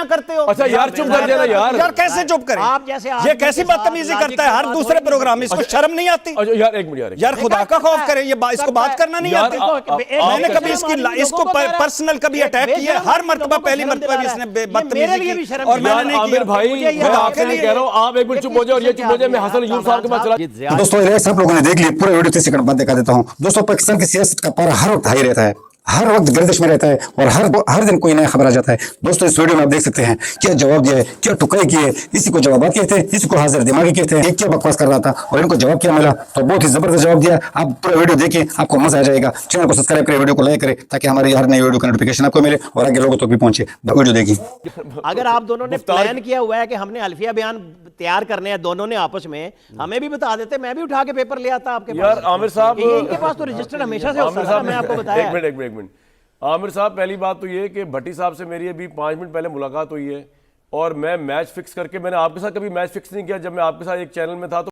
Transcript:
टिप्पणियां करते हो। अच्छा यार चुप कर देना यार। यार कैसे चुप करें? आप जैसे ये कैसी बदतमीजी करता है हर दूसरे प्रोग्राम में, इसको शर्म नहीं आती? यार एक मिनट यार खुदा का खौफ करें, ये इसको बात करना नहीं आती। मैंने कभी इसको पर्सनल कभी अटैक किया? हर मर्तबा पहली मर्तबा भी इसने बदतमीजी की और मैंने नहीं आमिर किया। भाई मैं आपसे नहीं कह रहा हूँ, आप एक मिनट चुप हो जाओ और ये चुप हो जाए, मैं हसन यूसुफ साहब के पास चला। दोस्तों ये सब लोगों ने देख लिया, पूरा वीडियो 30 सेकंड बाद दिखा देता हूँ। दोस्तों पाकिस्तान की सियासत का पारा हर वक्त हाई रहता है, हर वक्त गर्दिश में रहता है और हर दिन कोई नया खबर आ जाता है। दोस्तों इस वीडियो में आप देख सकते हैं क्या जवाब दिया है, क्या टुकाई की है, इसी को जवाब कहते हैं, इसी को हाजिर दिमागी कहते हैं। एक क्या बकवास कर रहा था और इनको जवाब क्या मिला, तो बहुत ही जबरदस्त जवाब दिया। आप पूरा वीडियो देखिए, आपको मजा आ जाएगा। चैनल को सब्सक्राइब करें, वीडियो को लाइक करें ताकि हमारी हर नई वीडियो का नोटिफिकेशन आपको मिले और आगे लोगों तक भी पहुंचे। वीडियो देखिए। अगर आप दोनों ने प्लान किया हुआ है कि हमने अल्फिया बयान तैयार करने हैं दोनों ने आपस में, हमें भी बता देते, मैं भी उठा के पेपर ले आता आपके पास। यार आमिर साहब, इनके पास तो रजिस्टर हमेशा से होता है, मैं आपको बताया। एक मिनट आमिर साहब, पहली बात तो ये कि भट्टी साहब से मेरी अभी 5 मिनट पहले मुलाकात हुई है और मैं मैच फिक्स करके, मैंने आपके साथ कभी मैच फिक्स नहीं किया। जब मैं आपके साथ एक चैनल में था तो